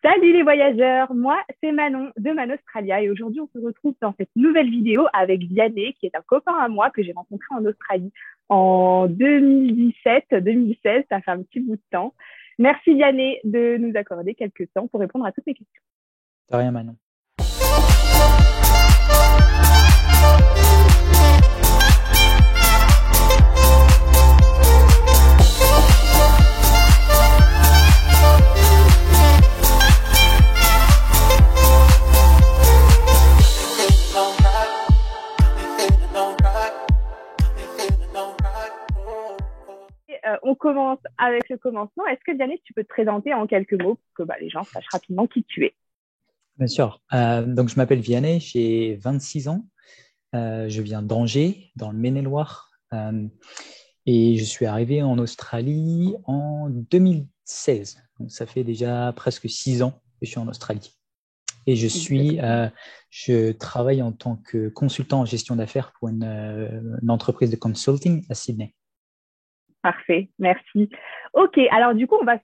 Salut les voyageurs, moi c'est Manon de Man Australia et aujourd'hui on se retrouve dans cette nouvelle vidéo avec Vianney qui est un copain à moi que j'ai rencontré en Australie en 2017-2016, ça fait un petit bout de temps. Merci Vianney de nous accorder quelques temps pour répondre à toutes mes questions. De rien, Manon. On commence avec le commencement. Est-ce que Vianney, tu peux te présenter en quelques mots pour que les gens sachent rapidement qui tu es? Bien sûr. Donc, je m'appelle Vianney, j'ai 26 ans. Je viens d'Angers, dans le Maine-et-Loire. Et je suis arrivé en Australie en 2016. Donc, ça fait déjà presque 6 ans que je suis en Australie. Et je travaille en tant que consultant en gestion d'affaires pour une entreprise de consulting à Sydney. Parfait, merci. Ok, alors du coup, on va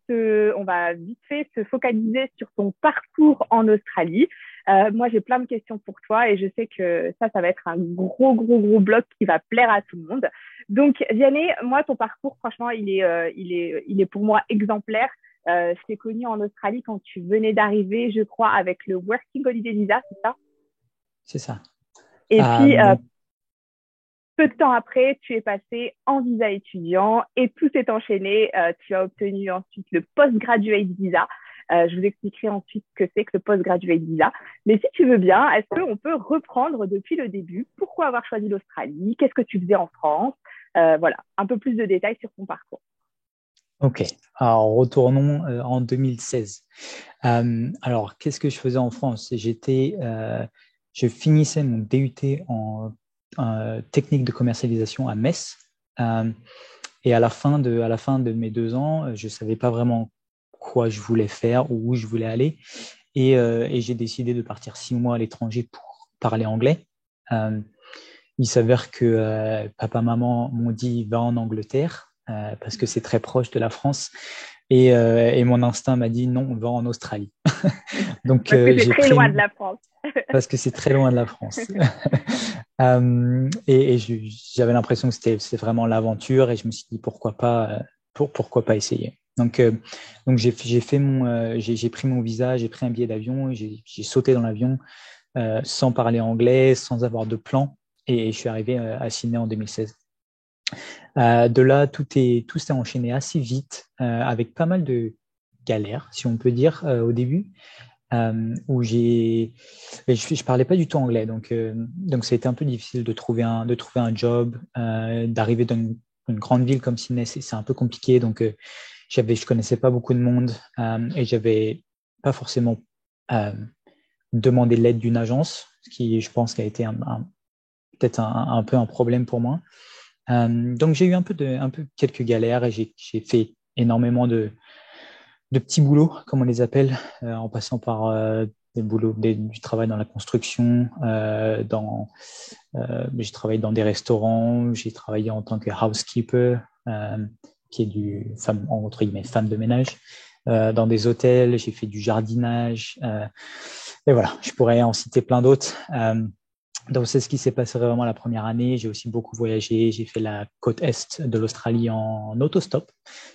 vite fait se focaliser sur ton parcours en Australie. Moi, j'ai plein de questions pour toi et je sais que ça va être un gros bloc qui va plaire à tout le monde. Donc, Vianney, moi, ton parcours, franchement, il est pour moi exemplaire. Je t'ai connu en Australie quand tu venais d'arriver, je crois, avec le Working Holiday Visa, c'est ça? C'est ça. Et puis, Donc, peu de temps après, tu es passé en visa étudiant et tout s'est enchaîné. Tu as obtenu ensuite le Postgraduate Visa. Je vous expliquerai ensuite ce que c'est que le Postgraduate Visa. Mais si tu veux bien, est-ce qu'on peut reprendre depuis le début? Pourquoi avoir choisi l'Australie? Qu'est-ce que tu faisais en France? Voilà, un peu plus de détails sur ton parcours. Ok, alors retournons en 2016. Alors, qu'est-ce que je faisais en France? Je finissais mon DUT en technique de commercialisation à Metz. Et à la fin de mes 2 ans, je ne savais pas vraiment quoi je voulais faire ou où je voulais aller. Et j'ai décidé de partir 6 mois à l'étranger pour parler anglais. Il s'avère que papa, maman m'ont dit va en Angleterre parce que c'est très proche de la France. Et mon instinct m'a dit non, va en Australie. Donc, Parce que c'est très loin de la France. parce que c'est très loin de la France. J'avais l'impression que c'était vraiment l'aventure et je me suis dit pourquoi pas essayer. Donc j'ai pris mon visa, j'ai pris un billet d'avion, j'ai sauté dans l'avion sans parler anglais, sans avoir de plan et je suis arrivé à Sydney en 2016. De là, tout s'est enchaîné assez vite avec pas mal de galères, si on peut dire, au début. Où je parlais pas du tout anglais, donc ça a été un peu difficile de trouver un job, d'arriver dans une grande ville comme Sydney, c'est un peu compliqué, donc je connaissais pas beaucoup de monde et j'avais pas forcément demandé l'aide d'une agence, ce qui je pense qui a été peut-être un peu un problème pour moi. Donc j'ai eu un peu quelques galères et j'ai fait énormément de petits boulots, comme on les appelle, en passant par du travail dans la construction, j'ai travaillé dans des restaurants, j'ai travaillé en tant que housekeeper, qui est entre guillemets, femme de ménage, dans des hôtels, j'ai fait du jardinage, et voilà, je pourrais en citer plein d'autres. Donc, c'est ce qui s'est passé vraiment la première année. J'ai aussi beaucoup voyagé. J'ai fait la côte est de l'Australie en autostop.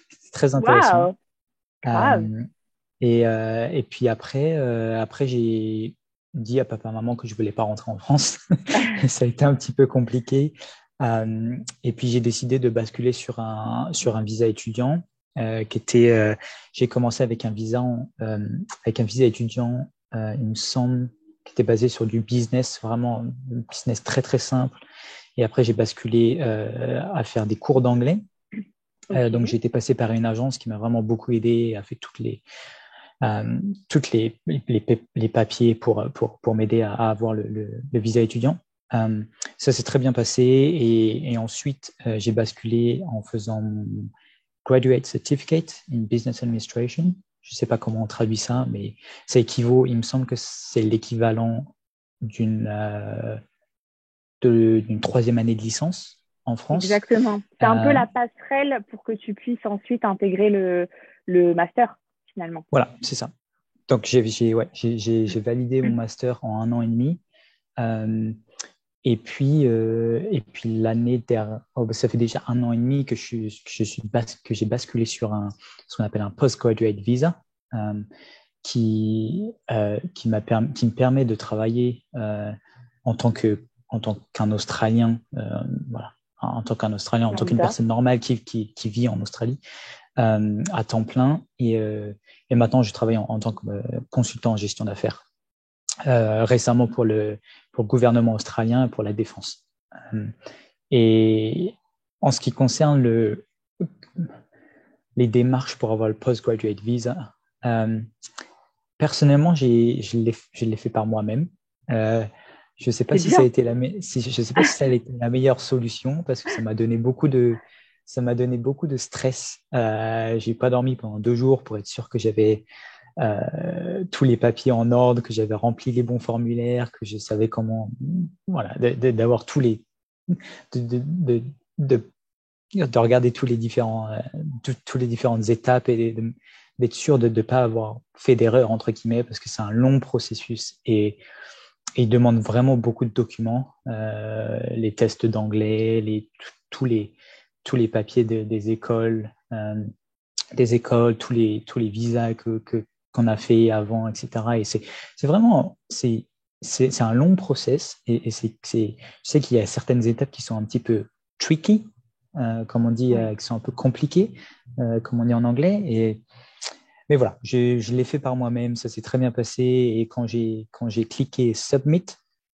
C'était très intéressant. Waouh, grave. Et puis après, j'ai dit à papa et maman que je voulais pas rentrer en France. Et ça a été un petit peu compliqué. Et puis, j'ai décidé de basculer sur un visa étudiant j'ai commencé avec un visa étudiant, il me semble, qui était basé sur du business, vraiment un business très, très simple. Et après, j'ai basculé à faire des cours d'anglais. Okay. Donc, j'ai été passé par une agence qui m'a vraiment beaucoup aidé, a fait toutes les papiers pour m'aider à avoir le visa étudiant. Ça s'est très bien passé et ensuite, j'ai basculé en faisant mon Graduate Certificate in Business Administration. Je ne sais pas comment on traduit ça, mais ça équivaut, il me semble que c'est l'équivalent d'une 3e année de licence en France. Exactement. C'est un peu la passerelle pour que tu puisses ensuite intégrer le master, finalement. Voilà, c'est ça. Donc, j'ai validé mon master en 1 an et demi. Euh, et puis l'année dernière, ça fait déjà 1 an et demi que j'ai basculé sur ce qu'on appelle un postgraduate visa, qui me permet de travailler en tant qu'un Australien, voilà, en tant qu'un Australien, en tant qu'une personne normale qui vit en Australie à temps plein. Et maintenant, je travaille en tant que consultant en gestion d'affaires. Récemment pour le gouvernement australien et pour la défense. Et en ce qui concerne les démarches pour avoir le postgraduate visa, personnellement, je l'ai fait par moi-même. Je ne sais pas si ça a été je sais pas si ça a été la meilleure solution parce que ça m'a donné beaucoup de stress. J'ai pas dormi pendant 2 jours pour être sûr que j'avais tous les papiers en ordre, que j'avais rempli les bons formulaires, que je savais comment, voilà, d'avoir tous les, de regarder tous les toutes les différentes étapes et d'être sûr de ne pas avoir fait d'erreur entre guillemets parce que c'est un long processus et il demande vraiment beaucoup de documents, les tests d'anglais, tous les papiers des écoles, tous les visas qu'on a fait avant, etc. Et c'est vraiment, c'est un long process et je sais qu'il y a certaines étapes qui sont un petit peu tricky, comme on dit, qui sont un peu compliquées, comme on dit en anglais. Mais voilà, je l'ai fait par moi-même, ça s'est très bien passé. Et quand j'ai cliqué Submit,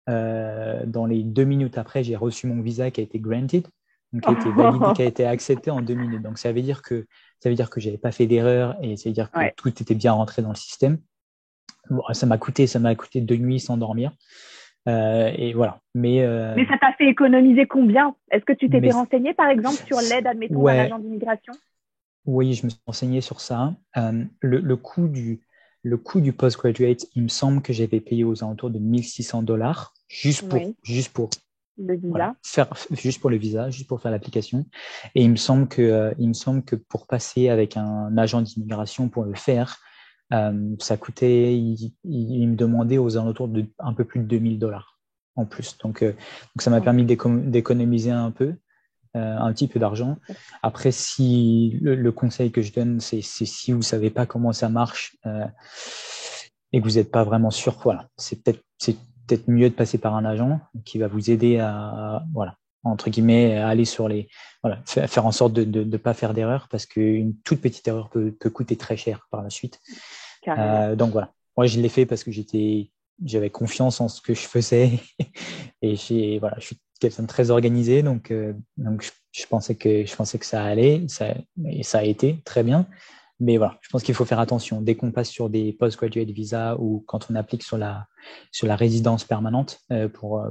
dans les 2 minutes après, j'ai reçu mon visa qui a été granted, donc qui a été validé, qui a été accepté en 2 minutes. Donc ça veut dire que j'avais pas fait d'erreur et ça veut dire que tout était bien rentré dans le système. Bon, ça m'a coûté 2 nuits sans dormir. Et voilà. Mais ça t'a fait économiser combien? Est-ce que tu t'étais renseigné, par exemple, sur l'aide, admettons, d'un agent d'immigration? Oui, je me suis renseigné sur ça. Le coût du postgraduate, il me semble que j'avais payé aux alentours de $1 600 juste pour le visa. Voilà, juste pour le visa, juste pour faire l'application. Et il me semble que pour passer avec un agent d'immigration pour le faire, ça coûtait, il me demandait aux alentours de un peu plus de $2 000 en plus. Donc ça m'a permis d'économiser un petit peu d'argent. Après, si le conseil que je donne, c'est si vous savez pas comment ça marche et que vous n'êtes pas vraiment sûr, voilà, c'est peut-être mieux de passer par un agent qui va vous aider à, voilà, entre guillemets, à aller faire en sorte de ne pas faire d'erreur parce qu'une toute petite erreur peut coûter très cher par la suite. Donc voilà, moi je l'ai fait parce que j'avais confiance en ce que je faisais et je suis quelqu'un de très organisé, donc je pensais que ça allait, et ça a été très bien. Mais voilà, je pense qu'il faut faire attention. Dès qu'on passe sur des postgraduate visa ou quand on applique sur la résidence permanente pour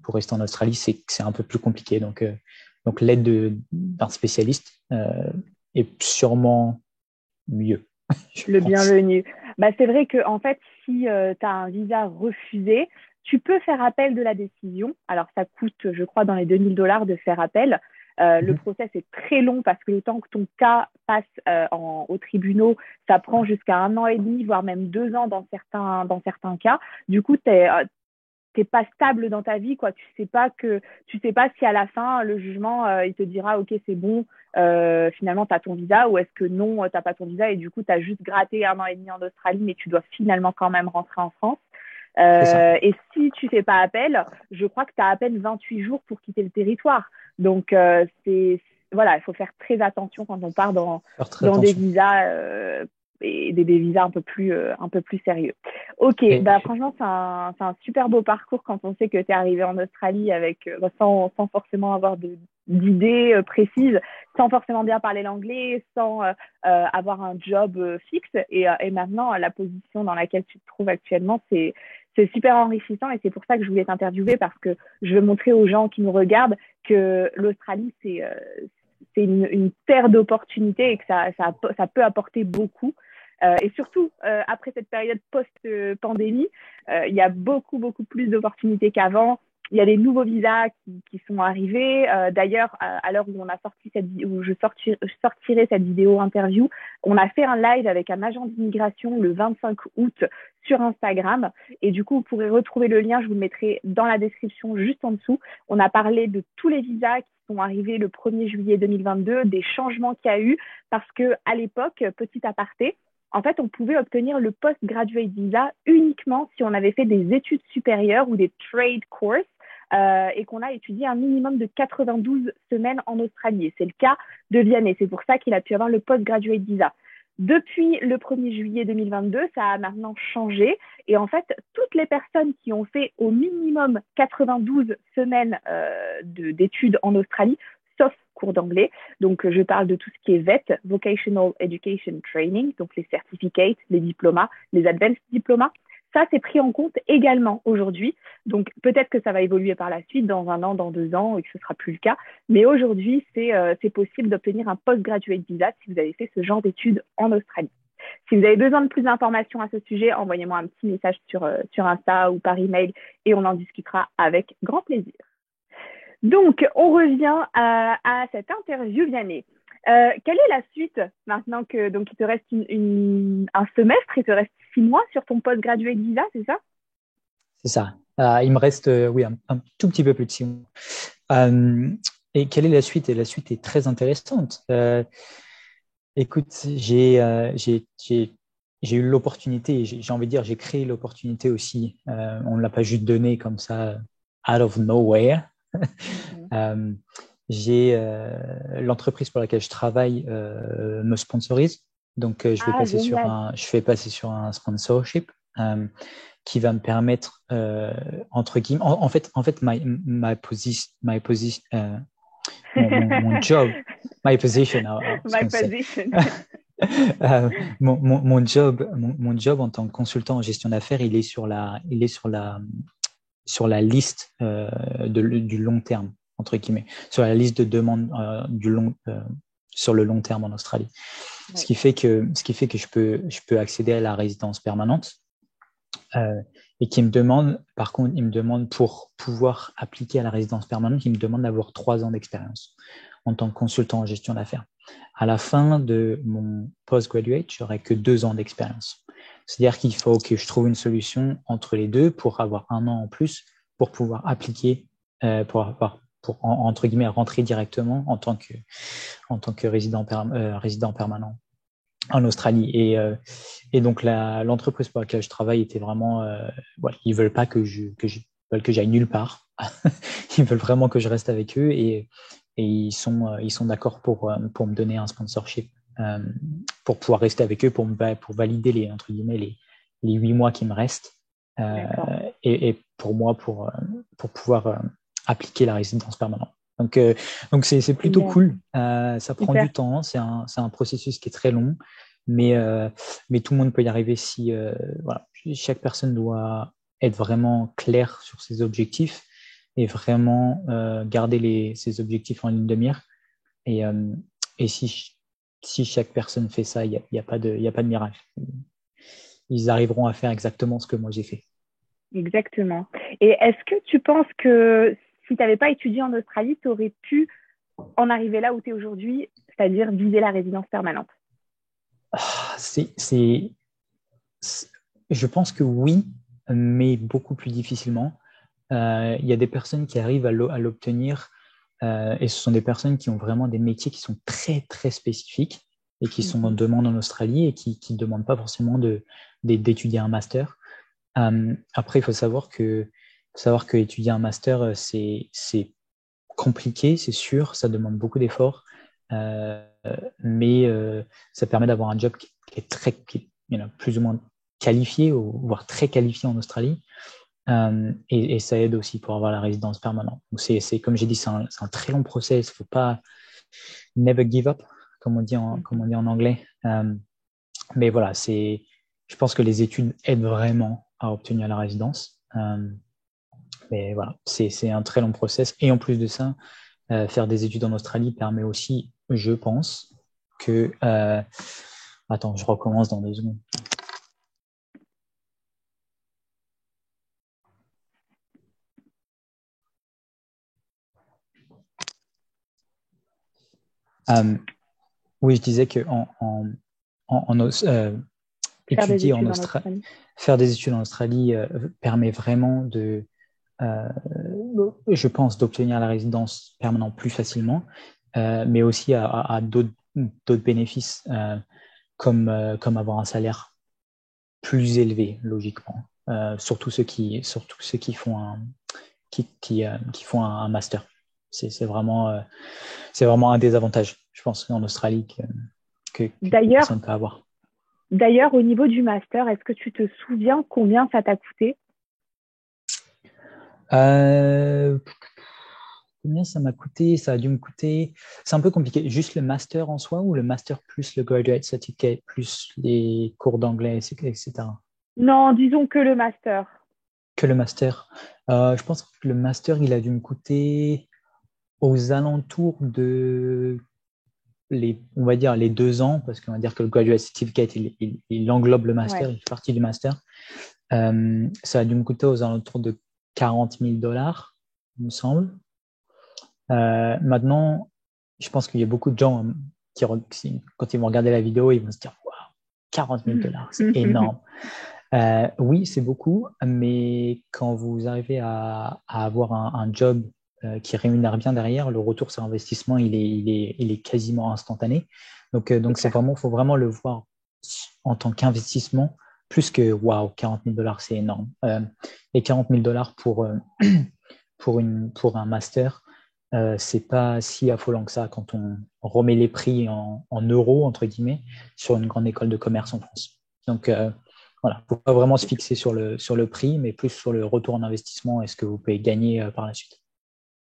rester en Australie, c'est un peu plus compliqué. Donc l'aide d'un spécialiste est sûrement mieux. Le bienvenu. C'est vrai que en fait, si tu as un visa refusé, tu peux faire appel de la décision. Alors, ça coûte, je crois, dans les $2 000 de faire appel. Le process est très long parce que le temps que ton cas passe aux tribunaux, ça prend jusqu'à 1 an et demi, voire même 2 ans dans certains cas. Du coup, t'es pas stable dans ta vie, quoi. Tu sais pas si à la fin le jugement il te dira ok c'est bon, finalement t'as ton visa, ou est-ce que non, t'as pas ton visa et du coup t'as juste gratté 1 an et demi en Australie mais tu dois finalement quand même rentrer en France. Et si tu fais pas appel, je crois que tu as à peine 28 jours pour quitter le territoire. Donc voilà, il faut faire très attention quand on part dans des visas et des visas un peu plus sérieux. Ok, franchement, c'est un super beau parcours quand on sait que tu es arrivé en Australie sans forcément avoir d'idées précises, sans forcément bien parler l'anglais, sans avoir un job fixe. Et maintenant, la position dans laquelle tu te trouves actuellement, c'est super enrichissant et c'est pour ça que je voulais t'interviewer parce que je veux montrer aux gens qui nous regardent que l'Australie, c'est une terre d'opportunités et que ça peut apporter beaucoup. Et surtout, après cette période post-pandémie, il y a beaucoup, beaucoup plus d'opportunités qu'avant. il y a des nouveaux visas qui sont arrivés. D'ailleurs, à l'heure où on a sorti où je sortirai cette vidéo interview, on a fait un live avec un agent d'immigration le 25 août sur Instagram. Et du coup, vous pourrez retrouver le lien, je vous le mettrai dans la description juste en dessous. On a parlé de tous les visas qui sont arrivés le 1er juillet 2022, des changements qu'il y a eu, parce que à l'époque, petit aparté, en fait, on pouvait obtenir le postgraduate visa uniquement si on avait fait des études supérieures ou des trade courses et qu'on a étudié un minimum de 92 semaines en Australie. Et c'est le cas de Vianney. C'est pour ça qu'il a pu avoir le postgraduate visa. Depuis le 1er juillet 2022, ça a maintenant changé. Et en fait, toutes les personnes qui ont fait au minimum 92 semaines d'études en Australie, sauf cours d'anglais, donc je parle de tout ce qui est VET, Vocational Education Training, donc les certificates, les diplomas, les advanced diplomas, ça, c'est pris en compte également aujourd'hui. Donc, peut-être que ça va évoluer par la suite, dans 1 an, dans 2 ans, et que ce ne sera plus le cas. Mais aujourd'hui, c'est possible d'obtenir un postgraduate visa si vous avez fait ce genre d'études en Australie. Si vous avez besoin de plus d'informations à ce sujet, envoyez-moi un petit message sur Insta ou par email et on en discutera avec grand plaisir. Donc, on revient à cette interview, Vianney. Quelle est la suite maintenant que donc il te reste un semestre, il te reste 6 mois sur ton postgraduate visa, c'est ça? C'est ça. Il me reste oui, un tout petit peu plus de 6 mois. Et quelle est la suite? Et la suite est très intéressante. Écoute, j'ai eu l'opportunité, j'ai envie de dire, j'ai créé l'opportunité aussi. On ne l'a pas juste donné comme ça, out of nowhere. L'entreprise pour laquelle je travaille me sponsorise. Donc, je fais passer sur un sponsorship qui va me permettre, entre guillemets, en fait, my position, mon job, my position, my position. mon job en tant que consultant en gestion d'affaires, il est sur la liste du long terme, entre guillemets, sur la liste de demandes sur le long terme en Australie. Ouais. Ce qui fait que je peux accéder à la résidence permanente. Et qui me demande, par contre, il me demande pour pouvoir appliquer à la résidence permanente, il me demande d'avoir 3 ans d'expérience en tant que consultant en gestion d'affaires. À la fin de mon postgraduate, j'aurai que 2 ans d'expérience. C'est-à-dire qu'il faut que je trouve une solution entre les deux pour avoir 1 an en plus pour pouvoir appliquer, pour entre guillemets rentrer directement en tant que résident permanent en Australie. Et donc, l'entreprise pour laquelle je travaille était vraiment... voilà, ils ne veulent pas que j'aille nulle part. Ils veulent vraiment que je reste avec eux et ils sont d'accord pour me donner un sponsorship pour pouvoir rester avec eux, pour valider entre guillemets, les 8 mois qui me restent. Et pour moi, pour pouvoir appliquer la résidence permanente. Donc c'est plutôt cool. Ça prend du temps. C'est un processus qui est très long, mais tout le monde peut y arriver si voilà. Chaque personne doit être vraiment claire sur ses objectifs et vraiment garder ses objectifs en ligne de mire. Et si chaque personne fait ça, il y a pas de miracle. Ils arriveront à faire exactement ce que moi j'ai fait. Exactement. Et est-ce que tu penses que si tu n'avais pas étudié en Australie, tu aurais pu en arriver là où tu es aujourd'hui, c'est-à-dire viser la résidence permanente? Je pense que oui, mais beaucoup plus difficilement. Il y a des personnes qui arrivent à l'obtenir et ce sont des personnes qui ont vraiment des métiers qui sont très, très spécifiques et qui sont en demande en Australie et qui ne demandent pas forcément d'étudier un master. Après, il faut savoir que étudier un master, c'est compliqué, c'est sûr, ça demande beaucoup d'efforts, mais ça permet d'avoir un job qui est plus ou moins qualifié, voire très qualifié en Australie, et ça aide aussi pour avoir la résidence permanente. Donc c'est comme j'ai dit, c'est un très long process. Il ne faut pas never give up, comme on dit en anglais. Mais voilà, je pense que les études aident vraiment à obtenir la résidence. Mais voilà, c'est un très long process. Et en plus de ça, faire des études en Australie permet aussi, je pense, que... attends, je recommence dans 2 secondes. Oui, je disais que étudier en Australie, faire des études en Australie permet vraiment euh, je pense, d'obtenir la résidence permanente plus facilement, mais aussi à d'autres bénéfices comme avoir un salaire plus élevé, logiquement. Surtout ceux qui font qui font un master. C'est vraiment un des avantages, je pense, en Australie que personne ne peut avoir. D'ailleurs, au niveau du master, est-ce que tu te souviens combien ça t'a coûté? Combien ça m'a coûté? Ça a dû me coûter. C'est un peu compliqué. Juste le master en soi ou le master plus le graduate certificate plus les cours d'anglais, etc. Non, disons que le master. Que le master. Je pense que le master, il a dû me coûter aux alentours de on va dire les 2 ans, parce qu'on va dire que le graduate certificate, il englobe le master, il fait partie du master. Ça a dû me coûter aux alentours de $40,000, il me semble. Maintenant, je pense qu'il y a beaucoup de gens quand ils vont regarder la vidéo, ils vont se dire wow, $40,000, c'est énorme. Oui, c'est beaucoup, mais quand vous arrivez à avoir un job qui rémunère bien derrière, le retour sur investissement, il est quasiment instantané. Donc faut vraiment le voir en tant qu'investissement, plus que wow, $40,000, c'est énorme. Et $40,000 pour un master, c'est pas si affolant que ça quand on remet les prix en euros, entre guillemets, sur une grande école de commerce en France. Donc, voilà, il ne faut pas vraiment se fixer sur le prix, mais plus sur le retour en investissement et ce que vous pouvez gagner par la suite.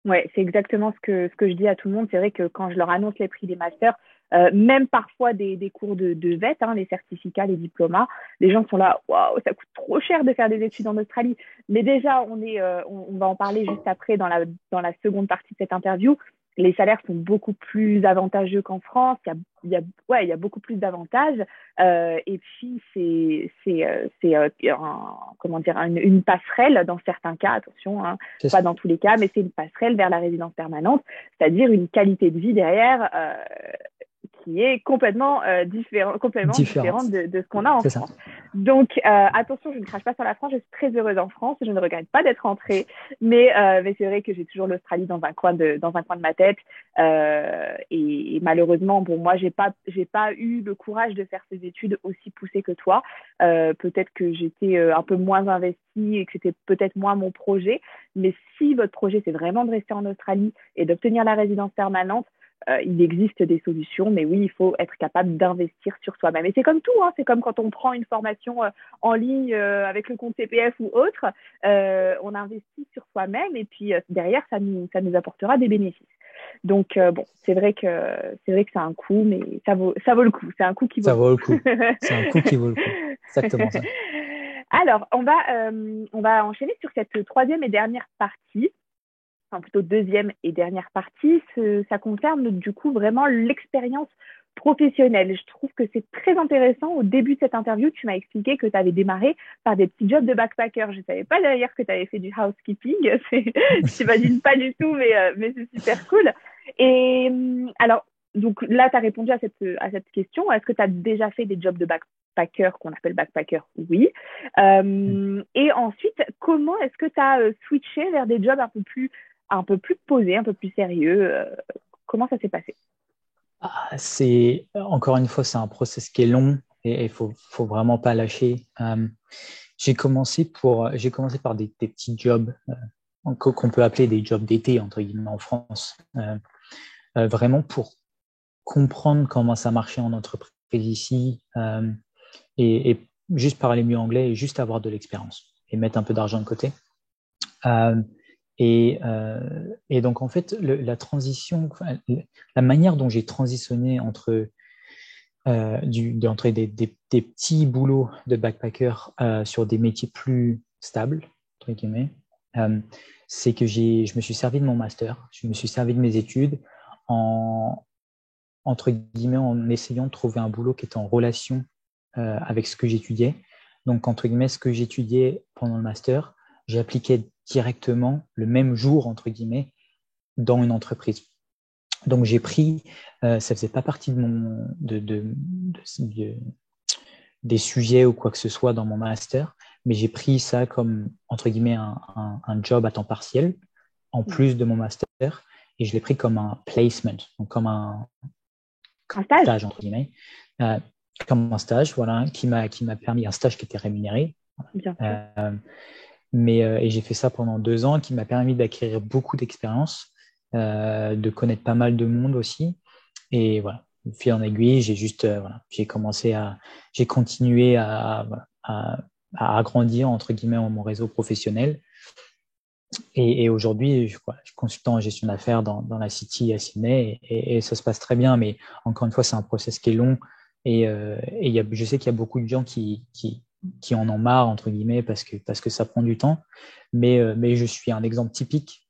Oui, c'est exactement ce que je dis à tout le monde. C'est vrai que quand je leur annonce les prix des masters, même parfois des cours de VET, les certificats, les diplomas, les gens sont là, waouh, ça coûte trop cher de faire des études en Australie. Mais déjà, on va en parler juste après dans la seconde partie de cette interview. Les salaires sont beaucoup plus avantageux qu'en France. Il y a beaucoup plus d'avantages. Et puis, comment dire, une passerelle dans certains cas, attention, pas dans tous les cas, mais c'est une passerelle vers la résidence permanente, c'est-à-dire une qualité de vie derrière qui est complètement différente de ce qu'on a en France. Donc, attention, je ne crache pas sur la France, je suis très heureuse en France, je ne regrette pas d'être rentrée, mais c'est vrai que j'ai toujours l'Australie dans un coin de ma tête. Et malheureusement, bon, moi, j'ai pas eu le courage de faire ces études aussi poussées que toi. Peut-être que j'étais un peu moins investie et que c'était peut-être moins mon projet. Mais si votre projet, c'est vraiment de rester en Australie et d'obtenir la résidence permanente, il existe des solutions, mais oui, il faut être capable d'investir sur soi-même. Et c'est comme tout, c'est comme quand on prend une formation en ligne avec le compte CPF ou autre, on investit sur soi-même et puis derrière, ça nous apportera des bénéfices. Donc, bon, c'est vrai que c'est un coût, mais ça vaut le coup. C'est un coût qui vaut le coup. C'est un coût qui vaut le coup. Exactement ça. Alors, on va enchaîner sur cette troisième et dernière partie. Enfin, plutôt deuxième et dernière partie, ça concerne du coup vraiment l'expérience professionnelle. Je trouve que c'est très intéressant. Au début de cette interview, tu m'as expliqué que tu avais démarré par des petits jobs de backpacker. Je ne savais pas d'ailleurs que tu avais fait du housekeeping. Je t'imagine pas du tout, mais c'est super cool. Et alors, donc là, tu as répondu à cette question. Est-ce que tu as déjà fait des jobs de backpacker qu'on appelle backpacker? Oui. Et ensuite, comment est-ce que tu as switché vers des jobs un peu plus posé, un peu plus sérieux? Comment ça s'est passé? Encore une fois, c'est un process qui est long et il faut vraiment pas lâcher. J'ai commencé par des petits jobs qu'on peut appeler des jobs d'été, entre guillemets, en France. Vraiment pour comprendre comment ça marchait en entreprise ici et juste parler mieux anglais et juste avoir de l'expérience et mettre un peu d'argent de côté. Et donc, en fait, la transition, la manière dont j'ai transitionné entre des petits boulots de backpacker sur des métiers plus stables, entre guillemets, c'est que je me suis servi de mon master, je me suis servi de mes études entre guillemets, en essayant de trouver un boulot qui était en relation avec ce que j'étudiais. Donc, entre guillemets, ce que j'étudiais pendant le master, j'appliquais directement le même jour, entre guillemets, dans une entreprise. Donc, j'ai pris, ça faisait pas partie des sujets ou quoi que ce soit dans mon master, mais j'ai pris ça comme, entre guillemets, un job à temps partiel, en plus de mon master, et je l'ai pris comme un placement, donc comme un Un stage? stage, entre guillemets, euh, comme un stage, voilà, qui m'a permis, un stage qui était rémunéré. Bien sûr. Et j'ai fait ça pendant 2 ans, qui m'a permis d'acquérir beaucoup d'expérience, de connaître pas mal de monde aussi. Et voilà, de fil en aiguille, j'ai continué à agrandir, entre guillemets, mon réseau professionnel. Et aujourd'hui, je suis consultant en gestion d'affaires dans la City à Sydney et ça se passe très bien. Mais encore une fois, c'est un process qui est long je sais qu'il y a beaucoup de gens qui en ont marre, entre guillemets, parce que ça prend du temps. Mais je suis un exemple typique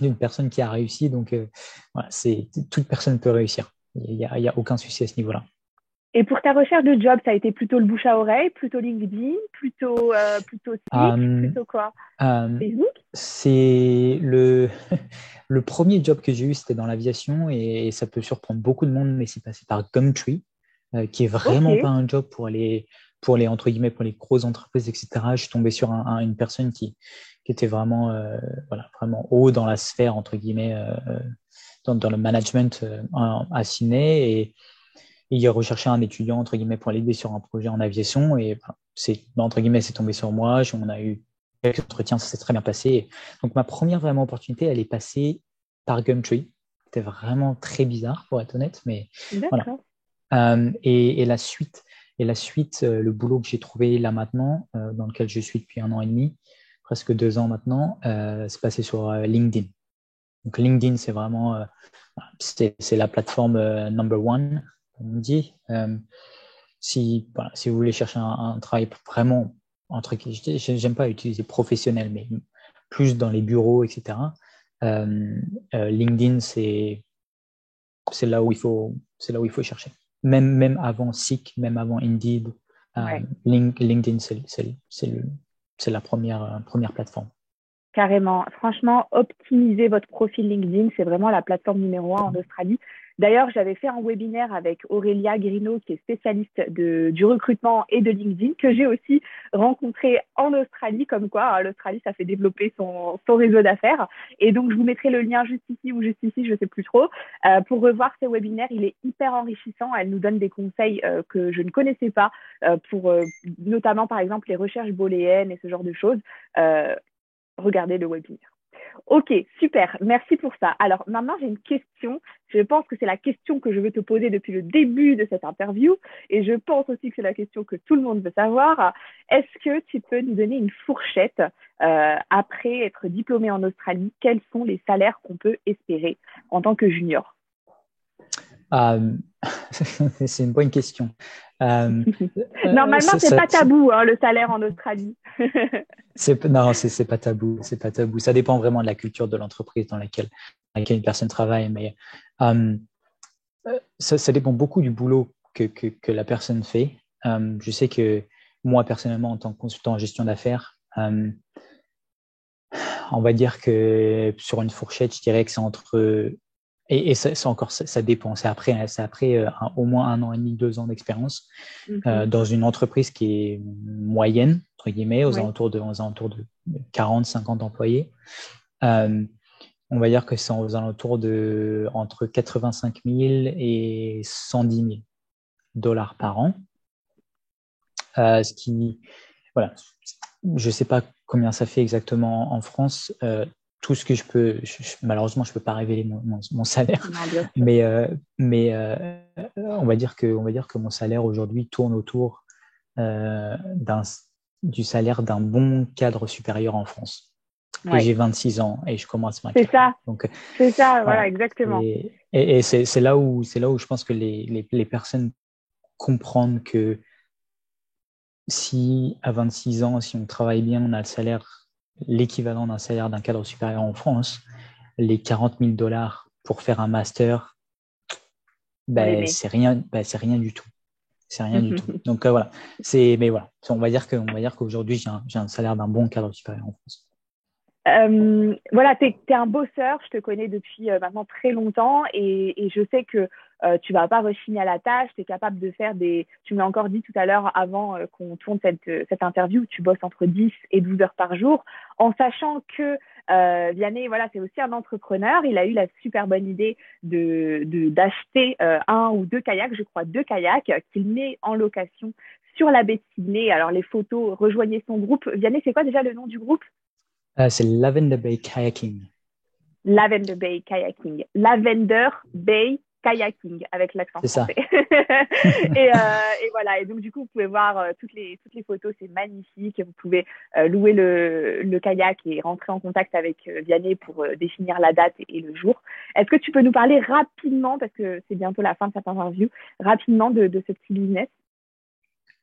d'une personne qui a réussi. Donc, voilà, toute personne peut réussir. Il y a aucun souci à ce niveau-là. Et pour ta recherche de job, ça a été plutôt le bouche à oreille, plutôt LinkedIn, plutôt Seek, Euh, plutôt quoi? euh, Facebook? c'est le premier job que j'ai eu, c'était dans l'aviation et ça peut surprendre beaucoup de monde, mais c'est passé par Gumtree, qui est Ok, vraiment pas un job pour les entre guillemets, pour les grosses entreprises, etc. Je suis tombé sur une personne qui était vraiment, voilà, vraiment haut dans la sphère, entre guillemets, dans le management à Sydney et il recherchait un étudiant, entre guillemets, pour l'aider sur un projet en aviation. Et voilà, entre guillemets, c'est tombé sur moi. On a eu quelques entretiens, ça s'est très bien passé. Donc, ma première vraiment opportunité, elle est passée par Gumtree. C'était vraiment très bizarre, pour être honnête, mais voilà. d'accord. Et la suite, le boulot que j'ai trouvé là maintenant, dans lequel je suis depuis 1 an et demi, presque 2 ans maintenant, c'est passé sur LinkedIn. Donc LinkedIn, c'est vraiment c'est la plateforme number one, comme on dit. Si vous voulez chercher un travail vraiment, j'aime pas utiliser professionnel, mais plus dans les bureaux, etc. LinkedIn, c'est là où il faut chercher. Même avant Seek, même avant Indeed, Ouais. LinkedIn, c'est la première plateforme. Carrément. Franchement, optimisez votre profil LinkedIn. C'est vraiment la plateforme numéro 1 en Australie. D'ailleurs, j'avais fait un webinaire avec Aurélia Grino, qui est spécialiste du recrutement et de LinkedIn, que j'ai aussi rencontré en Australie, comme quoi l'Australie, ça fait développer son réseau d'affaires. Et donc, je vous mettrai le lien juste ici ou juste ici, je ne sais plus trop, pour revoir ces webinaires. Il est hyper enrichissant. Elle nous donne des conseils que je ne connaissais pas, pour notamment, par exemple, les recherches booléennes et ce genre de choses. Euh, Regardez le webinaire. Ok, super, merci pour ça. Alors maintenant, j'ai une question. Je pense que c'est la question que je veux te poser depuis le début de cette interview et je pense aussi que c'est la question que tout le monde veut savoir. Est-ce que tu peux nous donner une fourchette après être diplômé en Australie? Quels sont les salaires qu'on peut espérer en tant que junior? Euh, c'est une bonne question. Euh, Normalement, c'est pas tabou, hein, le salaire en Australie. non, c'est pas tabou, c'est pas tabou. Ça dépend vraiment de la culture de l'entreprise dans laquelle une personne travaille, mais euh, ça dépend beaucoup du boulot que la personne fait. Je sais que moi, personnellement, en tant que consultant en gestion d'affaires, on va dire que sur une fourchette, je dirais que c'est entre et c'est encore ça dépend. C'est après au moins 1 an et demi, 2 ans d'expérience dans une entreprise qui est moyenne entre guillemets, aux Oui, alentours de 40, 50 employés. Euh, on va dire que c'est aux alentours de entre 85 000 et 110 000 dollars par an. Ce qui, voilà, je sais pas combien ça fait exactement en France. Tout ce que malheureusement, je peux pas révéler mon salaire, non, bien sûr. mais on va dire que mon salaire aujourd'hui tourne autour euh, d'un, du salaire d'un bon cadre supérieur en France. Et Ouais, j'ai 26 ans et je commence ma c'est carrière. ça, Donc c'est ça, voilà, voilà. exactement. Et c'est là où je pense que les personnes comprennent que si à 26 ans, si on travaille bien, on a l'équivalent d'un salaire d'un cadre supérieur en France, les 40 000 dollars pour faire un master, On les ben, met. c'est rien du tout. C'est rien du tout. Donc voilà. Mais voilà. On va dire qu'aujourd'hui, j'ai un salaire d'un bon cadre supérieur en France. Voilà, tu es un bosseur, je te connais depuis maintenant très longtemps et je sais que tu vas pas rechigner à la tâche, tu es capable de faire tu me l'as encore dit tout à l'heure avant qu'on tourne cette interview, tu bosses entre 10 et 12 heures par jour, en sachant que Vianney, voilà, c'est aussi un entrepreneur, il a eu la super bonne idée d'acheter un ou deux kayaks, je crois deux kayaks, qu'il met en location sur la baie de Sydney. Alors les photos, rejoignez son groupe. Vianney, c'est quoi déjà le nom du groupe? C'est Lavender Bay Kayaking. Lavender Bay Kayaking. Lavender Bay Kayaking, avec l'accent C'est ça. français. Et voilà. Et donc, du coup, vous pouvez voir toutes les photos. C'est magnifique. Vous pouvez louer le kayak et rentrer en contact avec Vianney pour définir la date et le jour. Est-ce que tu peux nous parler rapidement, parce que c'est bientôt la fin de cette interview, rapidement de ce petit business?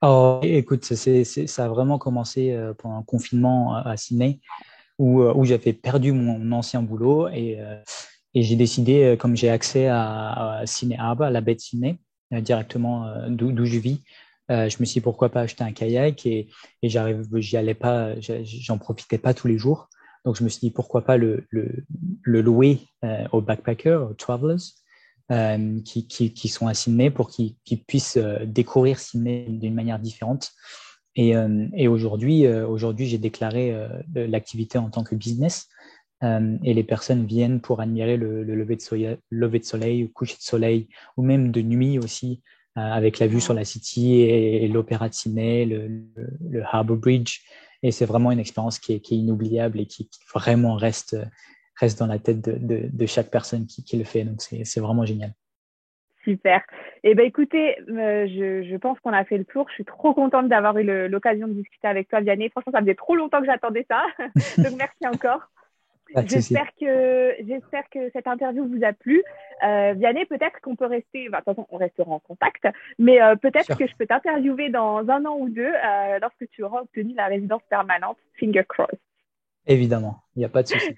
Oh, écoute, ça a vraiment commencé pendant le confinement à Sydney, où j'avais perdu mon ancien boulot et j'ai décidé, comme j'ai accès à Sydney Harbour, à la baie de Sydney, directement d'où je vis, je me suis dit pourquoi pas acheter un kayak et j'y allais pas, j'en profitais pas tous les jours. Donc je me suis dit pourquoi pas le louer aux backpackers, aux travelers qui sont à Sydney pour qu'ils puissent découvrir Sydney d'une manière différente. Et aujourd'hui, j'ai déclaré l'activité en tant que business et les personnes viennent pour admirer le lever de soleil ou coucher de soleil ou même de nuit aussi avec la vue sur la City et l'Opéra de Sydney, le Harbour Bridge. Et c'est vraiment une expérience qui est inoubliable et qui vraiment reste dans la tête de chaque personne qui le fait. Donc, c'est vraiment génial. Super. Eh ben, écoutez, je pense qu'on a fait le tour. Je suis trop contente d'avoir eu l'occasion de discuter avec toi, Vianney. Franchement, ça faisait trop longtemps que j'attendais ça. Donc, merci encore. J'espère que cette interview vous a plu. Vianney, peut-être qu'on peut rester, de toute façon, on restera en contact, mais peut-être que je peux t'interviewer dans un an ou deux lorsque tu auras obtenu la résidence permanente. Finger crossed. Évidemment, il n'y a pas de souci.